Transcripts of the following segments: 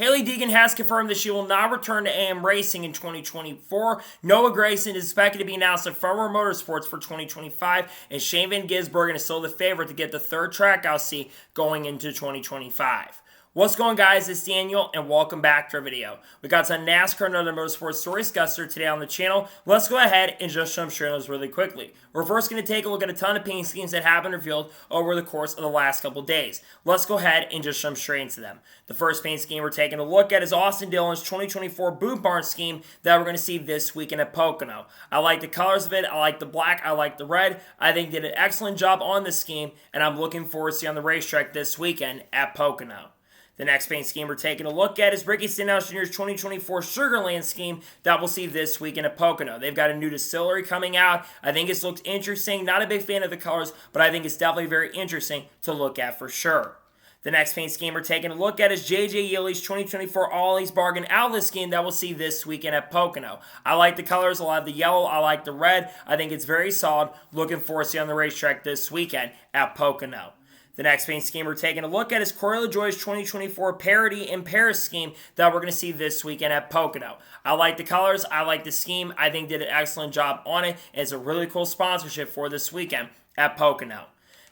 Hailie Deegan has confirmed that she will not return to AM Racing in 2024. Noah Gragson is expected to be announced at Row Motorsports for 2025, and Shane Van Gisbergen is still the favorite to get the third trackhouse seat going into 2025. What's going on, guys? It's Daniel, and welcome back to our video. We got some NASCAR and other motorsports stories discussed today on the channel. Let's go ahead and just jump straight on those really quickly. We're first going to take a look at a ton of paint schemes that have been revealed over the course of the last couple days. Let's go ahead and just jump straight into them. The first paint scheme we're taking a look at is Austin Dillon's 2024 Boot Barn scheme that we're going to see this weekend at Pocono. I like the colors of it. I like the black. I like the red. I think they did an excellent job on this scheme, and I'm looking forward to seeing on the racetrack this weekend at Pocono. The next paint scheme we're taking a look at is Ricky Stenhouse Jr.'s 2024 Sugarland scheme that we'll see this weekend at Pocono. They've got a new distillery coming out. I think it looks interesting. Not a big fan of the colors, but I think it's definitely very interesting to look at for sure. The next paint scheme we're taking a look at is J.J. Yeley's 2024 Ollie's Bargain Outlet scheme that we'll see this weekend at Pocono. I like the colors. I like the yellow. I like the red. I think it's very solid. Looking forward to seeing on the racetrack this weekend at Pocono. The next paint scheme we're taking a look at is Corey LaJoie's 2024 Parody in Paris scheme that we're going to see this weekend at Pocono. I like the colors. I like the scheme. I think did an excellent job on it. And it's a really cool sponsorship for this weekend at Pocono.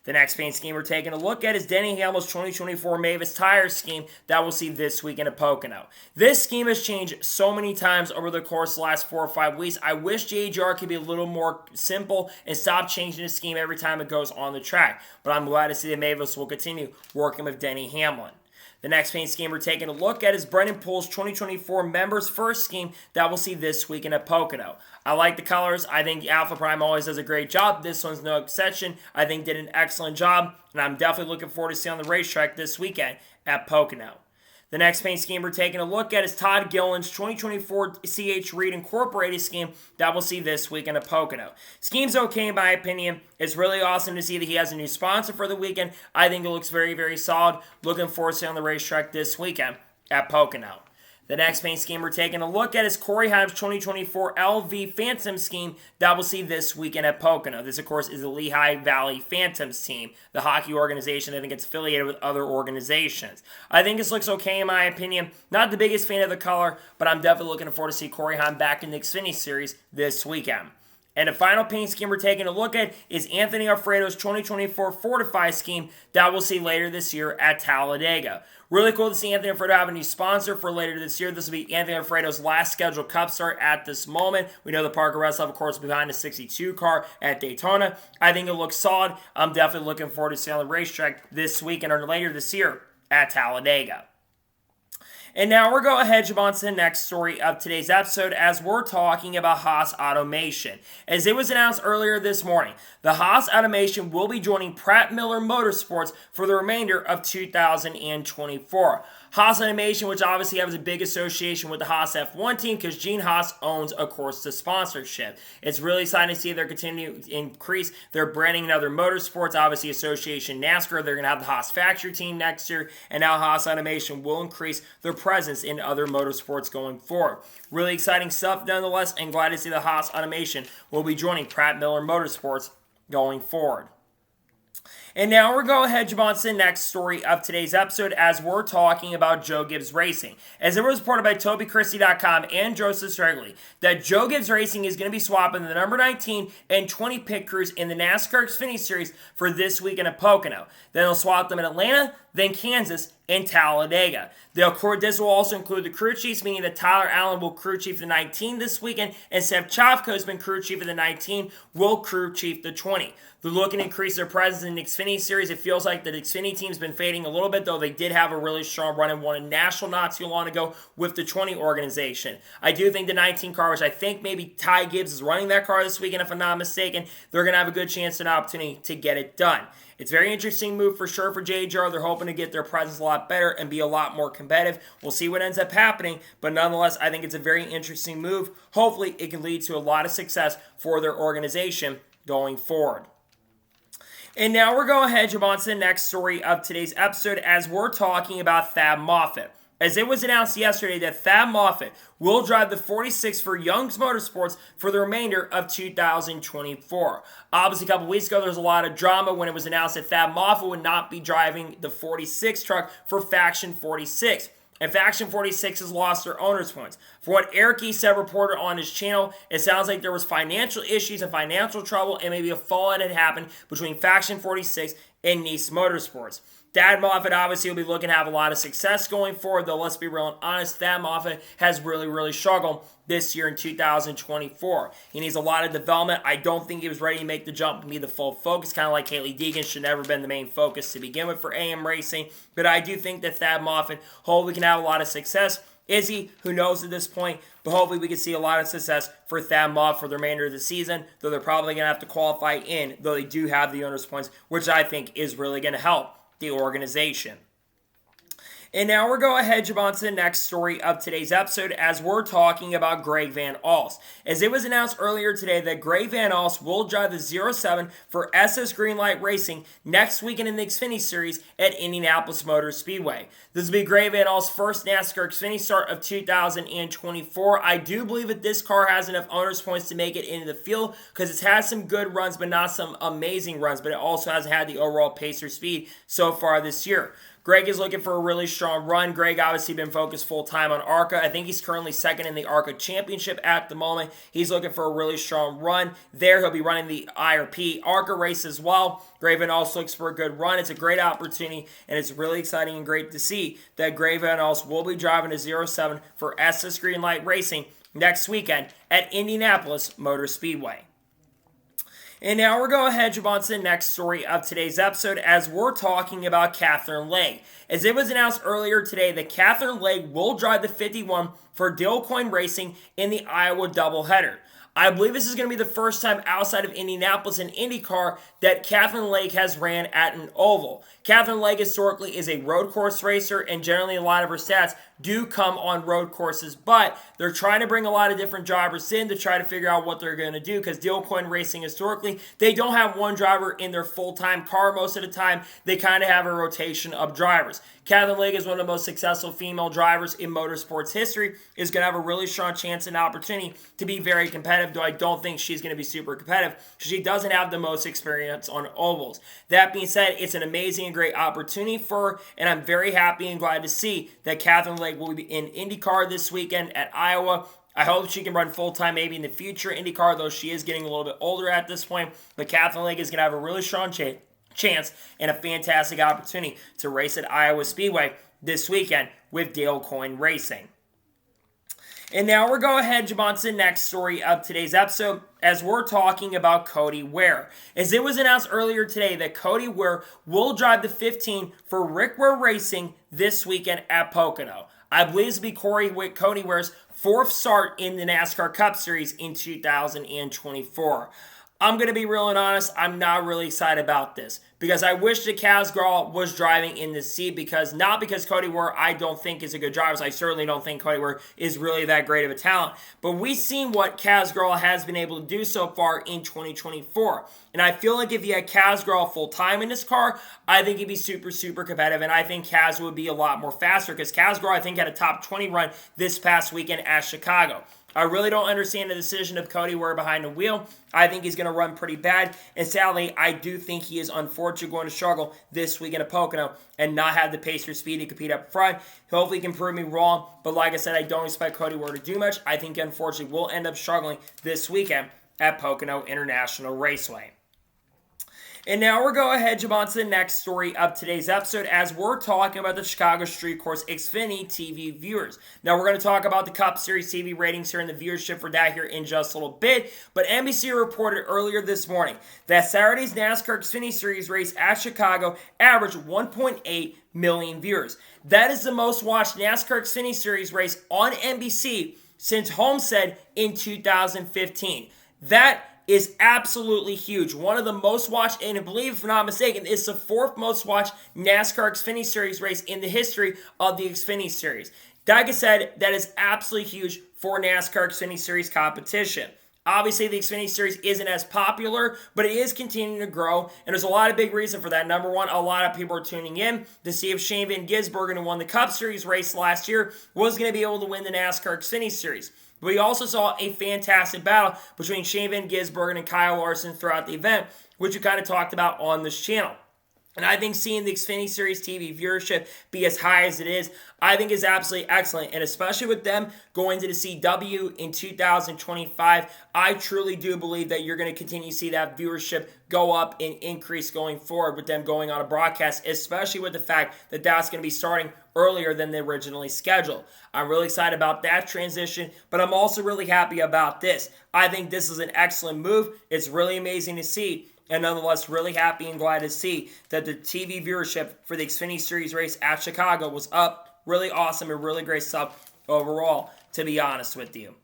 The next paint scheme we're taking a look at is Denny Hamlin's 2024 Mavis Tires scheme that we'll see this weekend at Pocono. This scheme has changed so many times over the course of the last 4 or 5 weeks. I wish JGR could be a little more simple and stop changing the scheme every time it goes on the track. But I'm glad to see that Mavis will continue working with Denny Hamlin. The next paint scheme we're taking a look at is Brendan Poole's 2024 Members First scheme that we'll see this weekend at Pocono. I like the colors. I think Alpha Prime always does a great job. This one's no exception. I think did an excellent job, and I'm definitely looking forward to seeing on the racetrack this weekend at Pocono. The next paint scheme we're taking a look at is Todd Gilliland's 2024 C.H. Reed Incorporated scheme that we'll see this weekend at Pocono. Scheme's okay in my opinion. It's really awesome to see that he has a new sponsor for the weekend. I think it looks very, very solid. Looking forward to seeing on the racetrack this weekend at Pocono. The next paint scheme we're taking a look at is Corey Himes' 2024 LV Phantom scheme that we'll see this weekend at Pocono. This, of course, is the Lehigh Valley Phantoms team, the hockey organization. I think it's affiliated with other organizations. I think this looks okay in my opinion. Not the biggest fan of the color, but I'm definitely looking forward to see Corey Himes back in the Xfinity Series this weekend. And the final paint scheme we're taking a look at is Anthony Alfredo's 2024 Fortify scheme that we'll see later this year at Talladega. Really cool to see Anthony Alfredo have a new sponsor for later this year. This will be Anthony Alfredo's last scheduled Cup start at this moment. We know the Parker Rest of course, behind the 62 car at Daytona. I think it looks solid. I'm definitely looking forward to seeing on the racetrack this weekend or later this year at Talladega. And now we're going ahead and jump on to the next story of today's episode as we're talking about Hos Automation. As it was announced earlier this morning, the Hos Automation will be joining Pratt Miller Motorsports for the remainder of 2024. Hos Automation, which obviously has a big association with the Haas F1 team because Gene Haas owns, of course, the sponsorship. It's really exciting to see they're continuing to increase their branding in other motorsports. Obviously, Association NASCAR, they're going to have the Haas factory team next year, and now Hos Automation will increase their presence in other motorsports going forward. Really exciting stuff nonetheless, and glad to see the Hos Automation will be joining Pratt Miller Motorsports going forward. And now we're going ahead and jump on to the next story of today's episode as we're talking about Joe Gibbs Racing. As it was reported by TobyChristie.com and Joseph Stregley that Joe Gibbs Racing is going to be swapping the number 19 and 20 pit crews in the NASCAR Xfinity Series for this weekend at Pocono. Then they'll swap them in Atlanta, then Kansas, and Talladega. This will also include the crew chiefs, meaning that Tyler Allen will crew chief the 19 this weekend, and Seb Chofko has been crew chief of the 19, will crew chief the 20. They're looking to increase their presence in the Xfinity Series. It feels like the Xfinity team's been fading a little bit, though they did have a really strong run and won a national not too long ago with the 20 organization. I do think the 19 car, which I think maybe Ty Gibbs is running that car this weekend, if I'm not mistaken, they're going to have a good chance and opportunity to get it done. It's a very interesting move for sure for JGR. They're hoping to get their presence a lot better and be a lot more competitive. We'll see what ends up happening, but nonetheless, I think it's a very interesting move. Hopefully, it can lead to a lot of success for their organization going forward. And now we're going ahead and jump on to the next story of today's episode as we're talking about Thad Moffett. As it was announced yesterday that Thad Moffett will drive the 46 for Young's Motorsports for the remainder of 2024. Obviously, a couple weeks ago, there was a lot of drama when it was announced that Thad Moffett would not be driving the 46 truck for Faction 46. and Faction 46 has lost their owner's points. For what Eric Eastside reported on his channel, it sounds like there was financial issues and financial trouble and maybe a fallout had happened between Faction 46 and Nice Motorsports. Thad Moffett obviously will be looking to have a lot of success going forward, though let's be real and honest, Thad Moffett has really struggled this year in 2024. He needs a lot of development. I don't think he was ready to make the jump and be the full focus, kind of like Hailie Deegan should never been the main focus to begin with for AM Racing, but I do think that Thad Moffett hopefully can have a lot of success. Is he? Who knows at this point, but hopefully we can see a lot of success for Thad Moffett for the remainder of the season, though they're probably going to have to qualify in, though they do have the owner's points, which I think is really going to help the organization. And now we're going ahead, jump on to the next story of today's episode as we're talking about Greg Van Alst. As it was announced earlier today that Greg Van Alst will drive the 07 for SS Greenlight Racing next weekend in the Xfinity Series at Indianapolis Motor Speedway. This will be Greg Van Alst's first NASCAR Xfinity start of 2024. I do believe that this car has enough owner's points to make it into the field because it's had some good runs but not some amazing runs, but it also hasn't had the overall pace or speed so far this year. Greg is looking for a really strong run. Greg obviously been focused full-time on ARCA. I think he's currently second in the ARCA Championship at the moment. He's looking for a really strong run. There, he'll be running the IRP ARCA race as well. Greg Van Alst looks for a good run. It's a great opportunity, and it's really exciting and great to see that Greg Van Alst will be driving a 07 for SS Greenlight Racing next weekend at Indianapolis Motor Speedway. And now we're going ahead and jump on to the next story of today's episode as we're talking about Katherine Leg. As it was announced earlier today that Katherine Leg will drive the 51 for Daly Racing in the Iowa doubleheader. I believe this is going to be the first time outside of Indianapolis and IndyCar that Katherine Leg has ran at an oval. Katherine Leg historically is a road course racer, and generally a lot of her stats do come on road courses, but they're trying to bring a lot of different drivers in to try to figure out what they're going to do because Daly Racing historically, they don't have one driver in their full-time car most of the time. They kind of have a rotation of drivers. Katherine Leg is one of the most successful female drivers in motorsports history, is going to have a really strong chance and opportunity to be very competitive, though I don't think she's going to be super competitive because she doesn't have the most experience on ovals. That being said, it's an amazing and great opportunity for her, and I'm very happy and glad to see that Katherine Leg will be in IndyCar this weekend at Iowa. I hope she can run full-time maybe in the future IndyCar, though she is getting a little bit older at this point, but Katherine Leg is going to have a really strong chance and a fantastic opportunity to race at Iowa Speedway this weekend with Daly Racing. And now we're going ahead and jump on to the next story of today's episode as we're talking about Cody Ware. As it was announced earlier today that Cody Ware will drive the 15 for Rick Ware Racing this weekend at Pocono. I believe this will be Cody Ware's fourth start in the NASCAR Cup Series in 2024. I'm going to be real and honest, I'm not really excited about this because I wish that Kaz Grala was driving in the seat not because Cody Ware I don't think is a good driver. So I certainly don't think Cody Ware is really that great of a talent. But we've seen what Kaz Grala has been able to do so far in 2024. And I feel like if you had Kaz Grala full-time in this car, I think he'd be super competitive. And I think Kaz would be a lot more faster because Kaz Grala I think had a top 20 run this past weekend at Chicago. I really don't understand the decision of Cody Ware behind the wheel. I think he's going to run pretty bad. And sadly, I do think he is unfortunately going to struggle this weekend at Pocono and not have the pace or speed to compete up front. Hopefully he can prove me wrong. But like I said, I don't expect Cody Ware to do much. I think unfortunately we'll end up struggling this weekend at Pocono International Raceway. And now we're going ahead and jump on to the next story of today's episode as we're talking about the Chicago Street Course Xfinity TV viewers. Now we're going to talk about the Cup Series TV ratings here and the viewership for that here in just a little bit. But NBC reported earlier this morning that Saturday's NASCAR Xfinity Series race at Chicago averaged 1.8 million viewers. That is the most watched NASCAR Xfinity Series race on NBC since Homestead in 2015. That is absolutely huge. One of the most watched, and I believe, if I'm not mistaken, it's the fourth most watched NASCAR Xfinity Series race in the history of the Xfinity Series. Like I said, that is absolutely huge for NASCAR Xfinity Series competition. Obviously, the Xfinity Series isn't as popular, but it is continuing to grow, and there's a lot of big reason for that. Number one, a lot of people are tuning in to see if Shane Van Gisbergen, who won the Cup Series race last year, was going to be able to win the NASCAR Xfinity Series. But we also saw a fantastic battle between Shane Van Gisbergen and Kyle Larson throughout the event, which we kind of talked about on this channel. And I think seeing the Xfinity Series TV viewership be as high as it is, I think is absolutely excellent. And especially with them going to the CW in 2025, I truly do believe that you're going to continue to see that viewership go up and increase going forward with them going on a broadcast, especially with the fact that that's going to be starting earlier than they originally scheduled. I'm really excited about that transition, but I'm also really happy about this. I think this is an excellent move. It's really amazing to see. And nonetheless, really happy and glad to see that the TV viewership for the Xfinity Series race at Chicago was up. Really awesome and really great stuff overall, to be honest with you.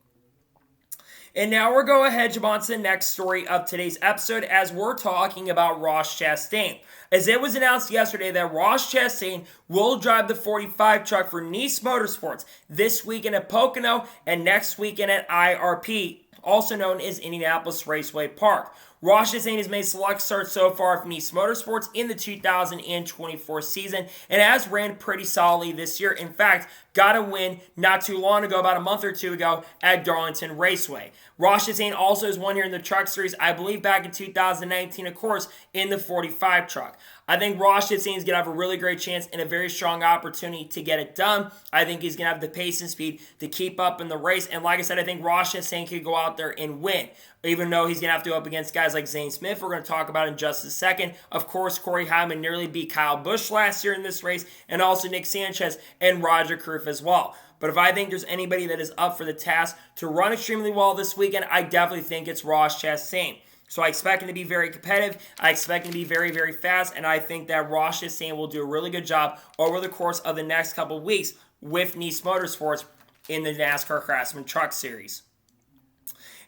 And now we're going ahead, jump on to the next story of today's episode as we're talking about Ross Chastain. As it was announced yesterday that Ross Chastain will drive the 45 truck for Nice Motorsports this weekend at Pocono and next weekend at IRP, also known as Indianapolis Raceway Park. Ross Chastain has made select starts so far for Nice Motorsports in the 2024 season and has ran pretty solidly this year. In fact, got a win not too long ago, about a month or two ago, at Darlington Raceway. Ross Chastain also has won here in the Truck Series, I believe back in 2019, of course, in the 45 truck. I think Ross Chastain is going to have a really great chance and a very strong opportunity to get it done. I think he's going to have the pace and speed to keep up in the race. And like I said, I think Ross Chastain could go out there and win, even though he's going to have to go up against guys like Zay Smiths, we're going to talk about in just a second. Of course, Corey Hyman nearly beat Kyle Busch last year in this race, and also Nick Sanchez and Roger Kroof as well. But if I think there's anybody that is up for the task to run extremely well this weekend, I definitely think it's Ross Chastain. So I expect him to be very competitive. I expect him to be very, very fast. And I think that Ross Chastain will do a really good job over the course of the next couple of weeks with Nice Motorsports in the NASCAR Craftsman Truck Series.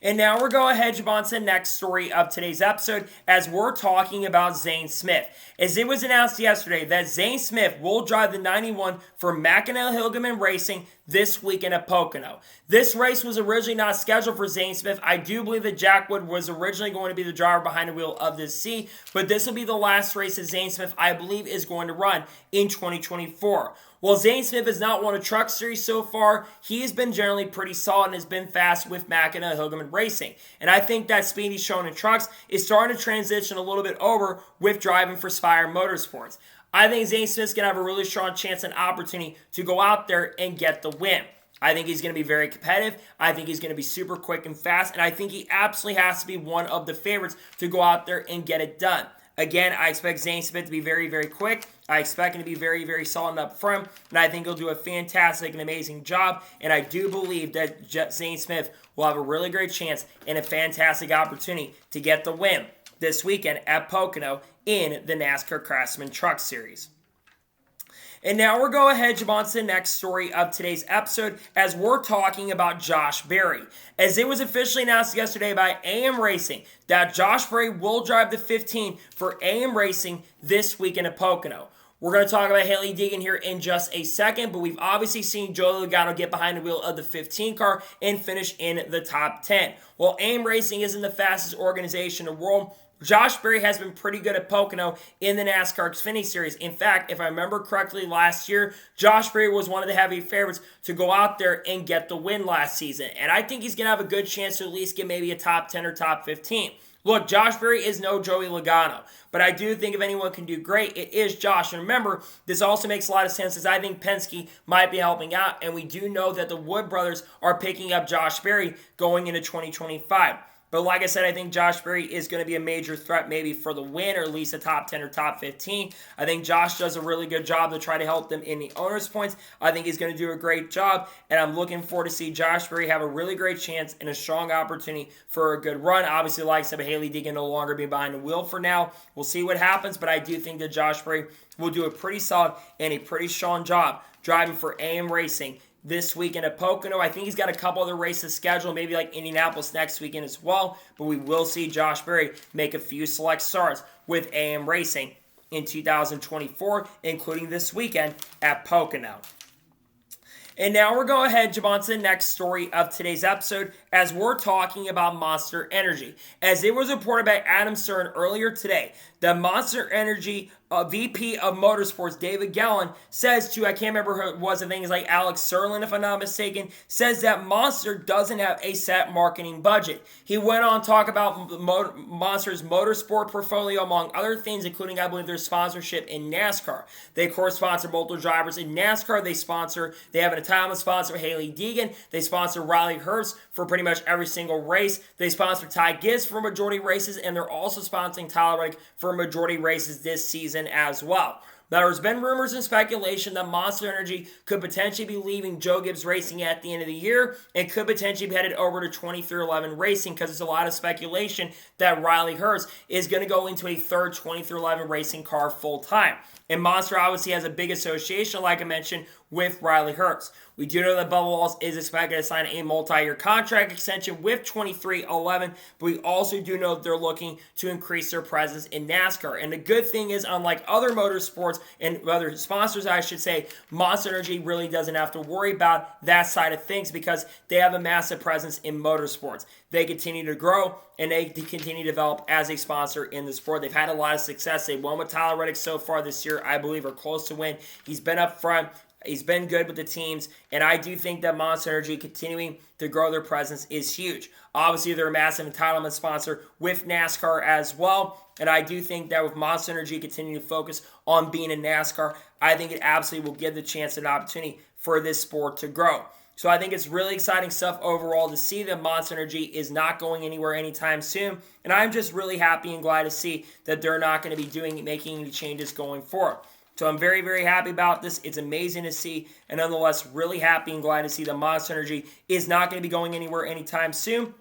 And now we're going ahead, jump on to the next story of today's episode as we're talking about Zay Smiths. As it was announced yesterday that Zay Smiths will drive the 91 for Hailie Racing this weekend at Pocono. This race was originally not scheduled for Zay Smiths. I do believe that Jack Wood was originally going to be the driver behind the wheel of this C, but this will be the last race that Zay Smiths, I believe, is going to run in 2024. While Zay Smiths has not won a truck series so far, he has been generally pretty solid and has been fast with Hailie Racing. And I think that speed he's shown in trucks is starting to transition a little bit over with driving for Spire Motorsports. I think Zay Smith's going to have a really strong chance and opportunity to go out there and get the win. I think he's going to be very competitive. I think he's going to be super quick and fast. And I think he absolutely has to be one of the favorites to go out there and get it done. Again, I expect Zay Smith to be very, very quick. I expect him to be very, very solid up front. And I think he'll do a fantastic and amazing job. And I do believe that Zay Smith will have a really great chance and a fantastic opportunity to get the win this weekend at Pocono in the NASCAR Craftsman Truck Series. And now we're going ahead, jump on to the next story of today's episode as we're talking about Josh Berry. As it was officially announced yesterday by AM Racing that Josh Berry will drive the 15 for AM Racing this weekend at Pocono. We're going to talk about Hailie Deegan here in just a second, but we've obviously seen Joey Logano get behind the wheel of the 15 car and finish in the top 10. While AM Racing isn't the fastest organization in the world, Josh Berry has been pretty good at Pocono in the NASCAR Xfinity Series. In fact, if I remember correctly last year, Josh Berry was one of the heavy favorites to go out there and get the win last season. And I think he's going to have a good chance to at least get maybe a top 10 or top 15. Look, Josh Berry is no Joey Logano, but I do think if anyone can do great, it is Josh. And remember, this also makes a lot of sense as I think Penske might be helping out, and we do know that the Wood brothers are picking up Josh Berry going into 2025. But like I said, I think Josh Berry is going to be a major threat maybe for the win or at least a top 10 or top 15. I think Josh does a really good job to try to help them in the owner's points. I think he's going to do a great job, and I'm looking forward to see Josh Berry have a really great chance and a strong opportunity for a good run. Obviously, like I said, Hailie Deegan no longer be behind the wheel for now. We'll see what happens, but I do think that Josh Berry will do a pretty solid and a pretty strong job driving for AM Racing this weekend at Pocono. I think he's got a couple other races scheduled, maybe like Indianapolis next weekend as well, but we will see Josh Berry make a few select starts with AM Racing in 2024, including this weekend at Pocono. And now we're going ahead, jump on to the next story of today's episode as we're talking about Monster Energy. As it was reported by Adam Stern earlier today that Monster Energy VP of Motorsports, David Gallen, says to, I can't remember who it was, I think it's like Alex Serlin, if I'm not mistaken, says that Monster doesn't have a set marketing budget. He went on to talk about Monster's motorsport portfolio, among other things, including, I believe, their sponsorship in NASCAR. They, of course, sponsor multiple drivers in NASCAR. They have an entitlement sponsor, Hailie Deegan. They sponsor Riley Herbst for pretty much every single race. They sponsor Ty Gibbs for majority races, and they're also sponsoring Tyler Reddick for majority races this season as well. Now, there's been rumors and speculation that Monster Energy could potentially be leaving Joe Gibbs Racing at the end of the year and could potentially be headed over to 2311 Racing, because there's a lot of speculation that Riley Herbst is going to go into a third 2311 Racing car full time. And Monster obviously has a big association, like I mentioned, with Riley Herbst. We do know that Bubba Wallace is expected to sign a multi-year contract extension with 2311, but we also do know that they're looking to increase their presence in NASCAR. And the good thing is, unlike other motorsports and other sponsors, I should say, Monster Energy really doesn't have to worry about that side of things because they have a massive presence in motorsports. They continue to grow and they continue to develop as a sponsor in the sport. They've had a lot of success. They won with Tyler Reddick so far this year, I believe, are close to win. He's been up front. He's been good with the teams, and I do think that Monster Energy continuing to grow their presence is huge. Obviously, they're a massive entitlement sponsor with NASCAR as well, and I do think that with Monster Energy continuing to focus on being in NASCAR, I think it absolutely will give the chance and opportunity for this sport to grow. So I think it's really exciting stuff overall to see that Monster Energy is not going anywhere anytime soon, and I'm just really happy and glad to see that they're not going to be making any changes going forward. So I'm very, very happy about this. It's amazing to see, and nonetheless, really happy and glad to see that Monster Energy is not going to be going anywhere anytime soon.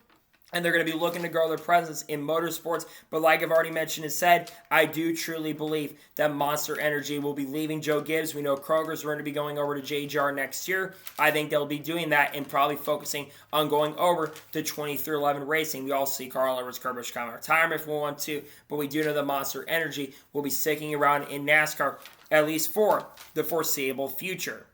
And they're going to be looking to grow their presence in motorsports. But like I've already mentioned and said, I do truly believe that Monster Energy will be leaving Joe Gibbs. We know Kroger's going to be going over to JGR next year. I think they'll be doing that and probably focusing on going over to 2311 Racing. We also see Carl Edwards Kirby come retirement if we want to. But we do know that Monster Energy will be sticking around in NASCAR, at least for the foreseeable future.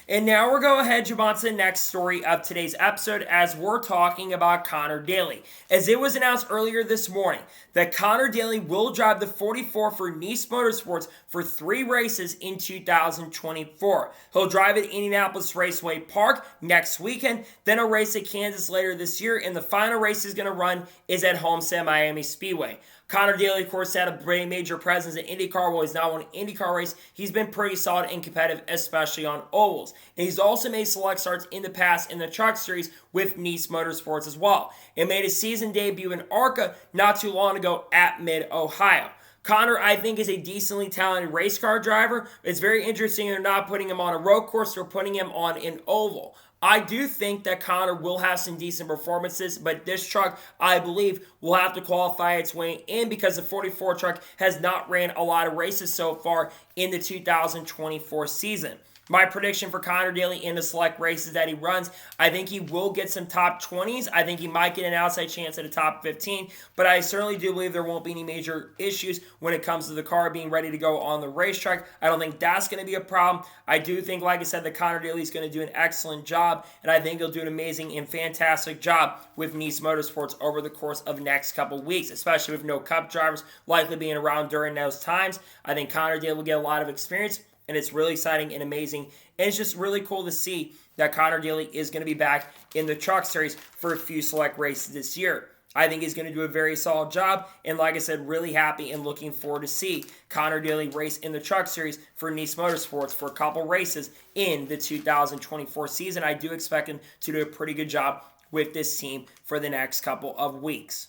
And now we're going to jump on to the next story of today's episode as we're talking about Conor Daly. As it was announced earlier this morning that Conor Daly will drive the 44 for Nice Motorsports for 3 races in 2024. He'll drive at Indianapolis Raceway Park next weekend, then a race at Kansas later this year, and the final race he's going to run is at Homestead Miami Speedway. Conor Daly, of course, had a major presence in IndyCar. While he's not won an IndyCar race, he's been pretty solid and competitive, especially on ovals. And he's also made select starts in the past in the Truck Series with Nice Motorsports as well. And made his season debut in ARCA not too long ago at Mid-Ohio. Conor, I think, is a decently talented race car driver. It's very interesting they're not putting him on a road course, they're putting him on an oval. I do think that Conor will have some decent performances, but this truck, I believe, will have to qualify its way in because the 44 truck has not ran a lot of races so far in the 2024 season. My prediction for Conor Daly in the select races that he runs, I think he will get some top 20s. I think he might get an outside chance at a top 15, but I certainly do believe there won't be any major issues when it comes to the car being ready to go on the racetrack. I don't think that's going to be a problem. I do think, like I said, that Conor Daly is going to do an excellent job, and I think he'll do an amazing and fantastic job with Nice Motorsports over the course of the next couple weeks, especially with no Cup drivers likely being around during those times. I think Conor Daly will get a lot of experience, and it's really exciting and amazing. And it's just really cool to see that Conor Daly is going to be back in the Truck Series for a few select races this year. I think he's going to do a very solid job. And like I said, really happy and looking forward to see Conor Daly race in the Truck Series for Nice Motorsports for a couple races in the 2024 season. I do expect him to do a pretty good job with this team for the next couple of weeks.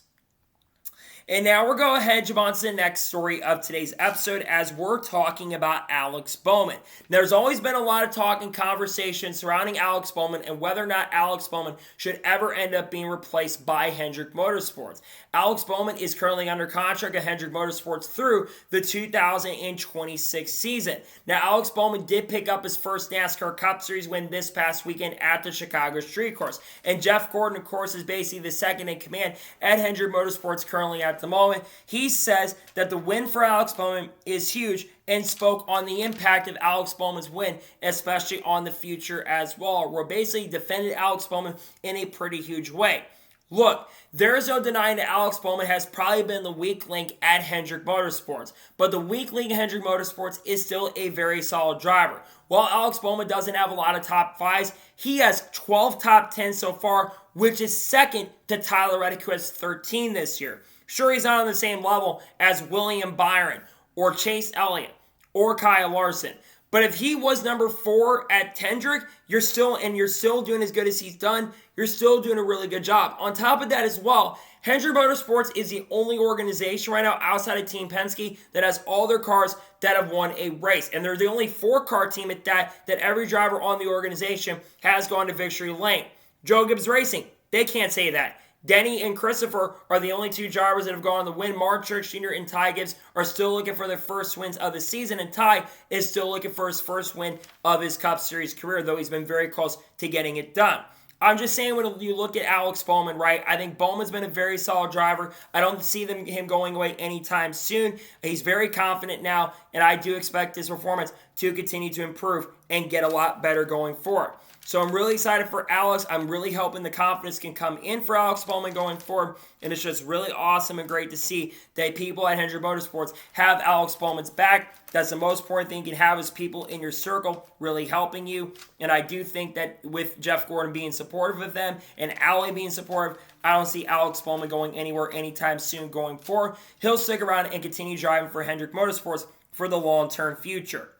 And now we're going to jump on to the next story of today's episode as we're talking about Alex Bowman. There's always been a lot of talk and conversation surrounding Alex Bowman and whether or not Alex Bowman should ever end up being replaced by Hendrick Motorsports. Alex Bowman is currently under contract at Hendrick Motorsports through the 2026 season. Now, Alex Bowman did pick up his first NASCAR Cup Series win this past weekend at the Chicago Street Course. And Jeff Gordon, of course, is basically the second in command at Hendrick Motorsports currently at the moment. He says that the win for Alex Bowman is huge and spoke on the impact of Alex Bowman's win, especially on the future as well, where basically defended Alex Bowman in a pretty huge way. Look, there is no denying that Alex Bowman has probably been the weak link at Hendrick Motorsports, but the weak link at Hendrick Motorsports is still a very solid driver. While Alex Bowman doesn't have a lot of top 5s, he has 12 top 10s so far, which is second to Tyler Reddick, who has 13 this year. Sure, he's not on the same level as William Byron or Chase Elliott or Kyle Larson. But if he was number 4 at Hendrick, you're still doing as good as he's done. You're still doing a really good job. On top of that as well, Hendrick Motorsports is the only organization right now outside of Team Penske that has all their cars that have won a race. And they're the only 4-car team at that every driver on the organization has gone to victory lane. Joe Gibbs Racing, they can't say that. Denny and Christopher are the only 2 drivers that have gone on the win. Mark Church Jr. and Ty Gibbs are still looking for their first wins of the season, and Ty is still looking for his first win of his Cup Series career, though he's been very close to getting it done. I'm just saying, when you look at Alex Bowman, right, I think Bowman's been a very solid driver. I don't see him going away anytime soon. He's very confident now, and I do expect his performance to continue to improve and get a lot better going forward. So I'm really excited for Alex. I'm really hoping the confidence can come in for Alex Bowman going forward. And it's just really awesome and great to see that people at Hendrick Motorsports have Alex Bowman's back. That's the most important thing you can have, is people in your circle really helping you. And I do think that with Jeff Gordon being supportive of them and Allie being supportive, I don't see Alex Bowman going anywhere anytime soon going forward. He'll stick around and continue driving for Hendrick Motorsports for the long-term future.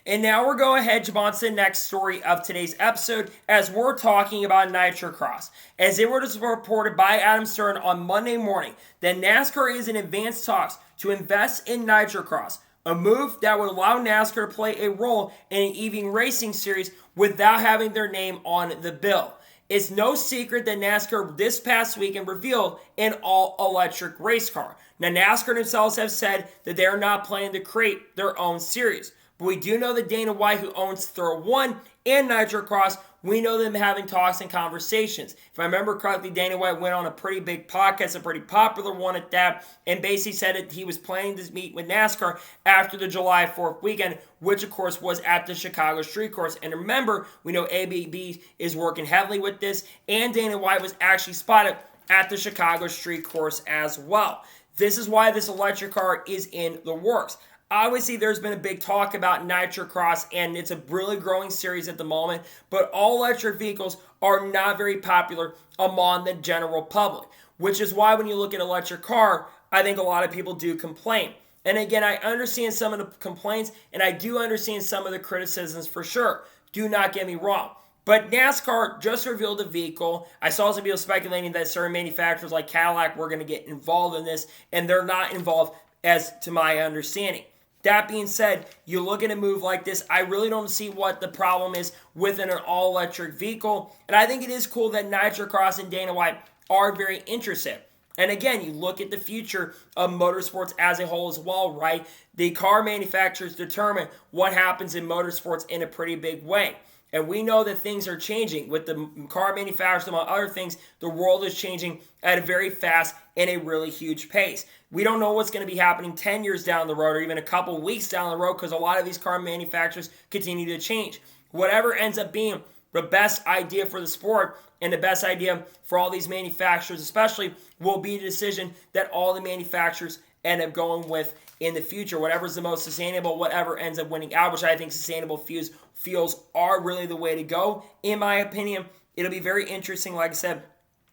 And now we're going ahead, jump on to the next story of today's episode, as we're talking about Nitrocross. As it was reported by Adam Stern on Monday morning, that NASCAR is in advanced talks to invest in Nitrocross, a move that would allow NASCAR to play a role in an EV racing series without having their name on the bill. It's no secret that NASCAR this past weekend revealed an all-electric race car. Now, NASCAR themselves have said that they are not planning to create their own series. But we do know that Dana White, who owns Thrill 1 and Nitrocross, we know them having talks and conversations. If I remember correctly, Dana White went on a pretty big podcast, a pretty popular one at that, and basically said that he was planning to meet with NASCAR after the July 4th weekend, which of course was at the Chicago Street Course. And remember, we know ABB is working heavily with this, and Dana White was actually spotted at the Chicago Street Course as well. This is why this electric car is in the works. Obviously, there's been a big talk about Nitrocross, and it's a really growing series at the moment, but all-electric vehicles are not very popular among the general public, which is why when you look at an electric car, I think a lot of people do complain. And again, I understand some of the complaints, and I do understand some of the criticisms for sure. Do not get me wrong. But NASCAR just revealed a vehicle. I saw some people speculating that certain manufacturers like Cadillac were going to get involved in this, and they're not involved as to my understanding. That being said, you look at a move like this, I really don't see what the problem is within an all-electric vehicle. And I think it is cool that Nitrocross and Dana White are very interested. And again, you look at the future of motorsports as a whole as well, right? The car manufacturers determine what happens in motorsports in a pretty big way. And we know that things are changing. With the car manufacturers, among other things, the world is changing at a very fast and a really huge pace. We don't know what's going to be happening 10 years down the road or even a couple weeks down the road, because a lot of these car manufacturers continue to change. Whatever ends up being the best idea for the sport and the best idea for all these manufacturers especially will be the decision that all the manufacturers end up going with in the future. Whatever's the most sustainable, whatever ends up winning out, which I think sustainable fuels are really the way to go. In my opinion, it'll be very interesting, like I said,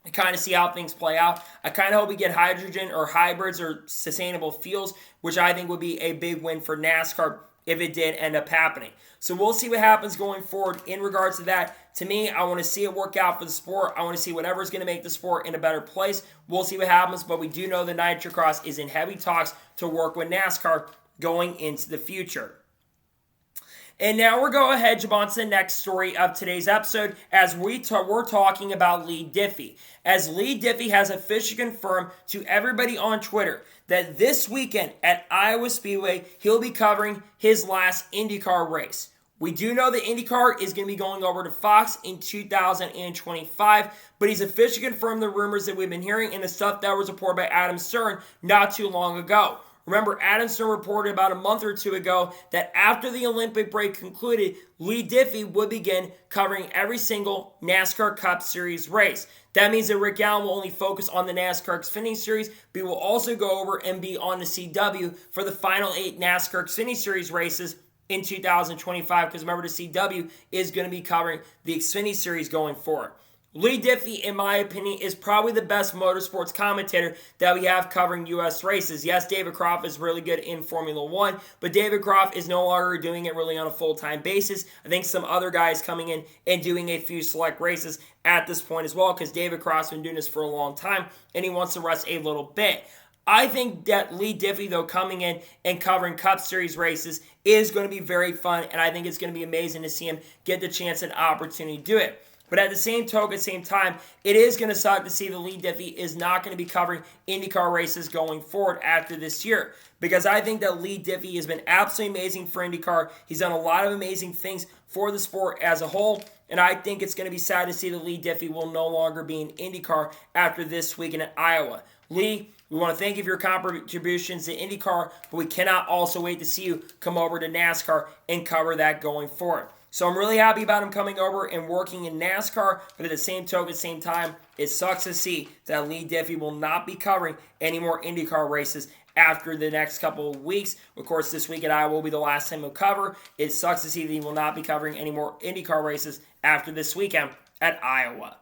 to kind of see how things play out. I kind of hope we get hydrogen or hybrids or sustainable fuels, which I think would be a big win for NASCAR if it did end up happening. So we'll see what happens going forward in regards to that. To me, I want to see it work out for the sport. I want to see whatever's going to make the sport in a better place. We'll see what happens, but we do know the Nitrocross is in heavy talks to work with NASCAR going into the future. And now we're going ahead, jump on to the next story of today's episode, as we're talking about Lee Diffie. As Lee Diffie has officially confirmed to everybody on Twitter that this weekend at Iowa Speedway, he'll be covering his last IndyCar race. We do know that IndyCar is going to be going over to Fox in 2025, but he's officially confirmed the rumors that we've been hearing and the stuff that was reported by Adam Stern not too long ago. Remember, Adam Stern reported about a month or two ago that after the Olympic break concluded, Lee Diffie would begin covering every single NASCAR Cup Series race. That means that Rick Allen will only focus on the NASCAR Xfinity Series, but he will also go over and be on the CW for the final 8 NASCAR Xfinity Series races in 2025, because remember, the CW is going to be covering the Xfinity Series going forward. Lee Diffie, in my opinion, is probably the best motorsports commentator that we have covering U.S. races. Yes, David Croft is really good in Formula One, but David Croft is no longer doing it really on a full-time basis. I think some other guys coming in and doing a few select races at this point as well, because David Croft's been doing this for a long time, and he wants to rest a little bit. I think that Lee Diffie, though, coming in and covering Cup Series races is going to be very fun, and I think it's going to be amazing to see him get the chance and opportunity to do it. But at the same time, it is going to suck to see that Lee Diffie is not going to be covering IndyCar races going forward after this year. Because I think that Lee Diffie has been absolutely amazing for IndyCar. He's done a lot of amazing things for the sport as a whole. And I think it's going to be sad to see that Lee Diffie will no longer be in IndyCar after this weekend at Iowa. Lee, we want to thank you for your contributions to IndyCar, but we cannot also wait to see you come over to NASCAR and cover that going forward. So I'm really happy about him coming over and working in NASCAR, but at the same time, it sucks to see that Lee Diffie will not be covering any more IndyCar races after the next couple of weeks. Of course, this week at Iowa will be the last time he'll cover. It sucks to see that he will not be covering any more IndyCar races after this weekend at Iowa.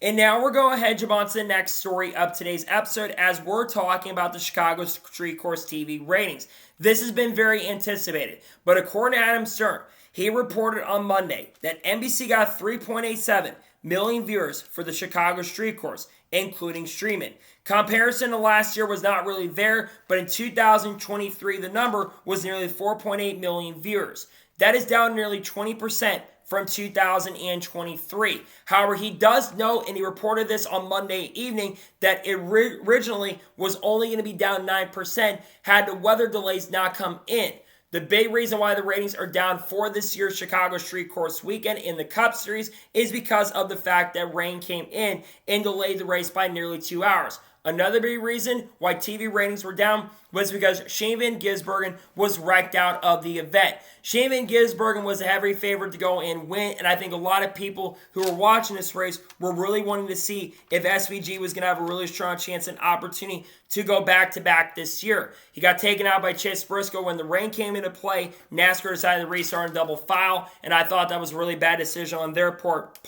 And now we're going ahead and jump on to the next story of today's episode as we're talking about the Chicago Street Course TV ratings. This has been very anticipated, but according to Adam Stern, he reported on Monday that NBC got 3.87 million viewers for the Chicago Street Course, including streaming. Comparison to last year was not really there, but in 2023, the number was nearly 4.8 million viewers. That is down nearly 20% from 2023. However, he does note, and he reported this on Monday evening, that it originally was only going to be down 9% had the weather delays not come in. The big reason why the ratings are down for this year's Chicago Street Course weekend in the Cup Series is because of the fact that rain came in and delayed the race by nearly 2 hours. Another big reason why TV ratings were down was because Shane Van Gisbergen was wrecked out of the event. Shane Van Gisbergen was a heavy favorite to go and win, and I think a lot of people who were watching this race were really wanting to see if SVG was going to have a really strong chance and opportunity to go back-to-back this year. He got taken out by Chase Briscoe when the rain came into play. NASCAR decided to restart in double file, and I thought that was a really bad decision on their part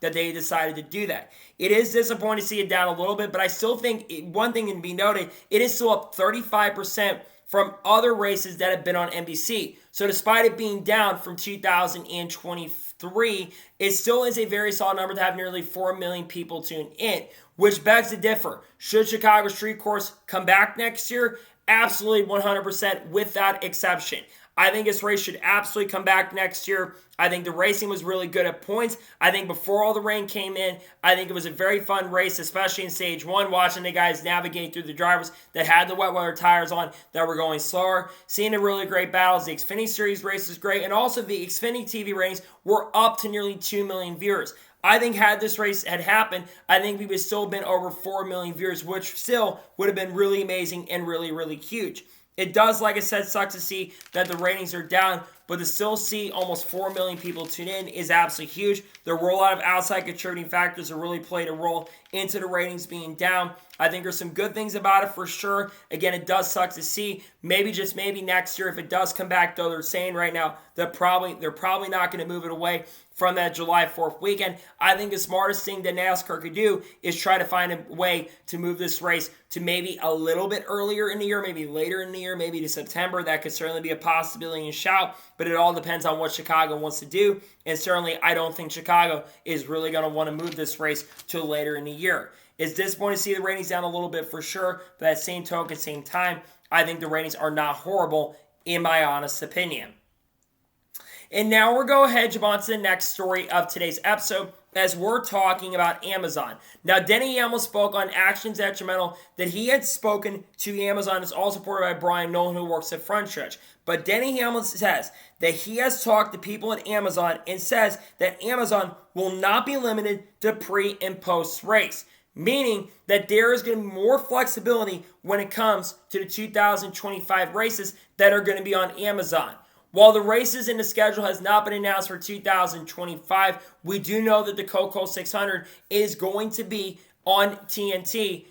that they decided to do that. It is disappointing to see it down a little bit, but I still think one thing can be noted, it is still up 35% from other races that have been on NBC. So despite it being down from 2023, it still is a very solid number to have nearly 4 million people tune in, which begs to differ. Should Chicago Street Course come back next year? Absolutely 100% without exception. I think this race should absolutely come back next year. I think the racing was really good at points. I think before all the rain came in, I think it was a very fun race, especially in Stage 1, watching the guys navigate through the drivers that had the wet weather tires on that were going slower. Seeing the really great battles. The Xfinity Series race was great, and also the Xfinity TV ratings were up to nearly 2 million viewers. I think had this race had happened, I think we would still have been over 4 million viewers, which still would have been really amazing and really, really huge. It does, like I said, suck to see that the ratings are down, but to still see almost 4 million people tune in is absolutely huge. There were a lot of outside contributing factors that really played a role into the ratings being down. I think there's some good things about it for sure. Again, it does suck to see. Maybe, just maybe next year, if it does come back, though they're saying right now that they're probably not going to move it away from that July 4th weekend. I think the smartest thing that NASCAR could do is try to find a way to move this race to maybe a little bit earlier in the year, maybe later in the year, maybe to September. That could certainly be a possibility and shout, but it all depends on what Chicago wants to do. And certainly, I don't think Chicago is really going to want to move this race till later in the year. It's disappointing to see the ratings down a little bit for sure, but at the same token, same time, I think the ratings are not horrible, in my honest opinion. And now we're going ahead and jump on to the next story of today's episode as we're talking about Amazon. Now, Denny Hamlin spoke on Actions Detrimental that he had spoken to Amazon. It's all supported by Brian Nolan, who works at Front Stretch. But Denny Hamlin says that he has talked to people at Amazon and says that Amazon will not be limited to pre and post race. meaning that there is going to be more flexibility when it comes to the 2025 races that are going to be on Amazon. While the races in the schedule has not been announced for 2025, we do know that the Coco 600 is going to be on TNT,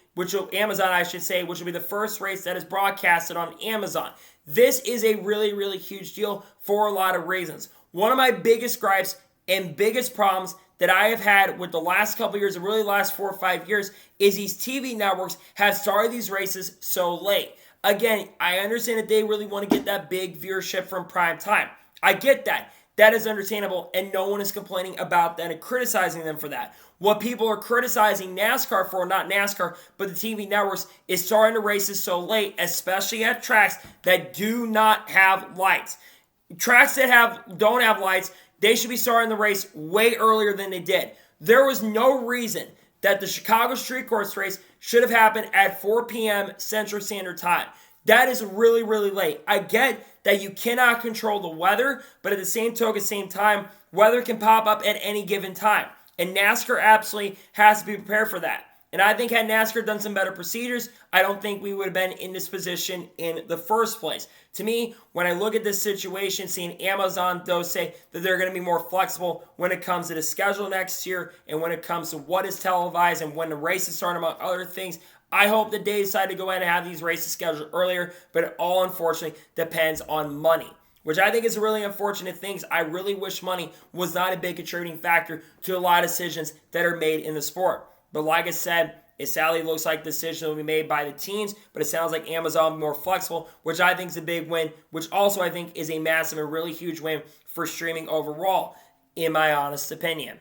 Amazon, I should say, which will be the first race that is broadcasted on Amazon. This is a really, really huge deal for a lot of reasons. One of my biggest gripes and biggest problems that I have had with the last couple of years, and really the last 4 or 5 years, is these TV networks have started these races so late. Again, I understand that they really want to get that big viewership from prime time. I get that. That is understandable, and no one is complaining about that and criticizing them for that. What people are criticizing NASCAR for, not NASCAR, but the TV networks, is starting the races so late, especially at tracks that do not have lights. Tracks that don't have lights, they should be starting the race way earlier than they did. There was no reason that the Chicago Street Course race should have happened at 4 p.m. Central Standard Time. That is really, really late. I get that you cannot control the weather, but at the same time, weather can pop up at any given time. And NASCAR absolutely has to be prepared for that. And I think had NASCAR done some better procedures, I don't think we would have been in this position in the first place. To me, when I look at this situation, seeing Amazon, though, say that they're going to be more flexible when it comes to the schedule next year and when it comes to what is televised and when the races start, among other things, I hope that they decide to go ahead and have these races scheduled earlier, but it all unfortunately depends on money, which I think is a really unfortunate thing. I really wish money was not a big contributing factor to a lot of decisions that are made in the sport. But like I said, it sadly looks like the decision will be made by the teams, but it sounds like Amazon will be more flexible, which I think is a big win, which also I think is a massive and really huge win for streaming overall, in my honest opinion.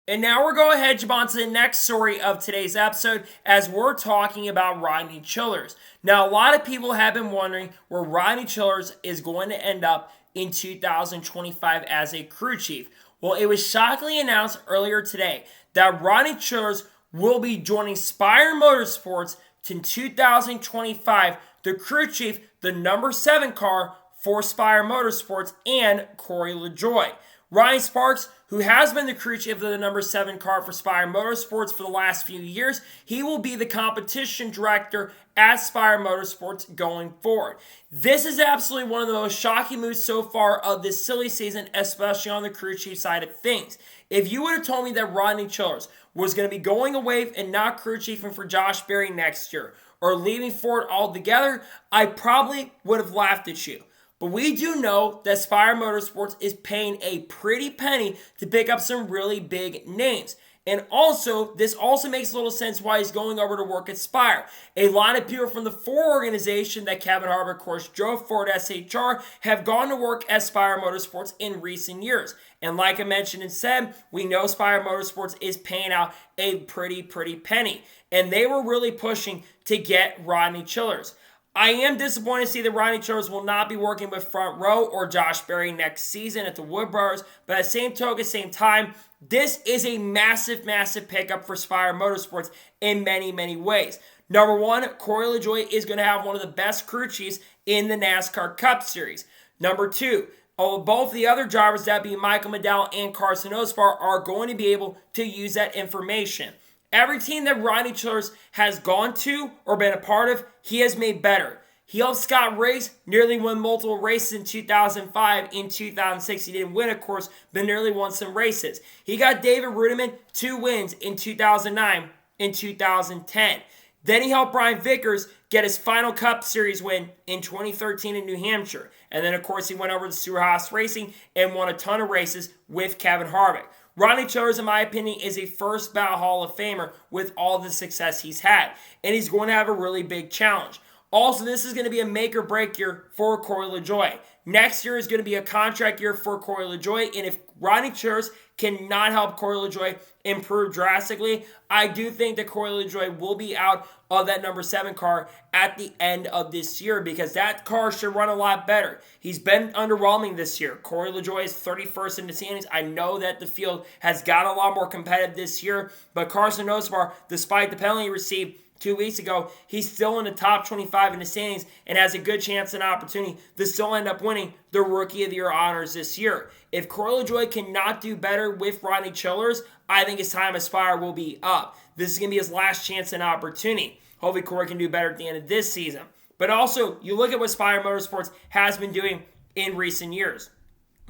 And now we're going ahead and jump on to the next story of today's episode as we're talking about Rodney Childers. Now, a lot of people have been wondering where Rodney Childers is going to end up in 2025 as a crew chief. Well, it was shockingly announced earlier today that Rodney Childers will be joining Spire Motorsports in 2025, the crew chief, the number 7 car for Spire Motorsports, and Corey LaJoie. Ryan Sparks, who has been the crew chief of the number 7 car for Spire Motorsports for the last few years, he will be the competition director at Spire Motorsports going forward. This is absolutely one of the most shocking moves so far of this silly season, especially on the crew chief side of things. If you would have told me that Rodney Childers was going to be going away and not crew chiefing for Josh Berry next year, or leaving Ford altogether, I probably would have laughed at you. But we do know that Spire Motorsports is paying a pretty penny to pick up some really big names. And also, this also makes a little sense why he's going over to work at Spire. A lot of people from the Ford organization that Kevin Harvick, of course, drove Ford SHR have gone to work at Spire Motorsports in recent years. And like I mentioned and said, we know Spire Motorsports is paying out a pretty penny. And they were really pushing to get Rodney Childers. I am disappointed to see that Rodney Childers will not be working with Front Row or Josh Berry next season at the Wood Brothers, but at the same token, same time, this is a massive pickup for Spire Motorsports in many ways. Number one, Corey LaJoie is going to have one of the best crew chiefs in the NASCAR Cup Series. Number two, both the other drivers, that being Michael McDowell and Carson Ospar, are going to be able to use that information. Every team that Rodney Childers has gone to or been a part of, he has made better. He helped Scott Riggs nearly win multiple races in 2005. In 2006, he didn't win, of course, but nearly won some races. He got David Rudiman 2 wins in 2009 and 2010. Then he helped Brian Vickers get his final Cup Series win in 2013 in New Hampshire. And then, of course, he went over to Stewart Haas Racing and won a ton of races with Kevin Harvick. Rodney Childers, in my opinion, is a first ballot Hall of Famer with all the success he's had. And he's going to have a really big challenge. Also, this is going to be a make or break year for Corey LaJoie. Next year is going to be a contract year for Corey LaJoie. And if Rodney Childers cannot help Corey LaJoie improve drastically, I do think that Corey LaJoie will be out of that number 7 car at the end of this year, because that car should run a lot better. He's been underwhelming this year. Corey LaJoie is 31st in the standings. I know that the field has got a lot more competitive this year, but Carson Ospar, despite the penalty he received, 2 weeks ago, he's still in the top 25 in the standings and has a good chance and opportunity to still end up winning the Rookie of the Year honors this year. If Corey LaJoie cannot do better with Rodney Childers, I think his time at Spire will be up. This is going to be his last chance and opportunity. Hopefully Corey can do better at the end of this season. But also, you look at what Spire Motorsports has been doing in recent years.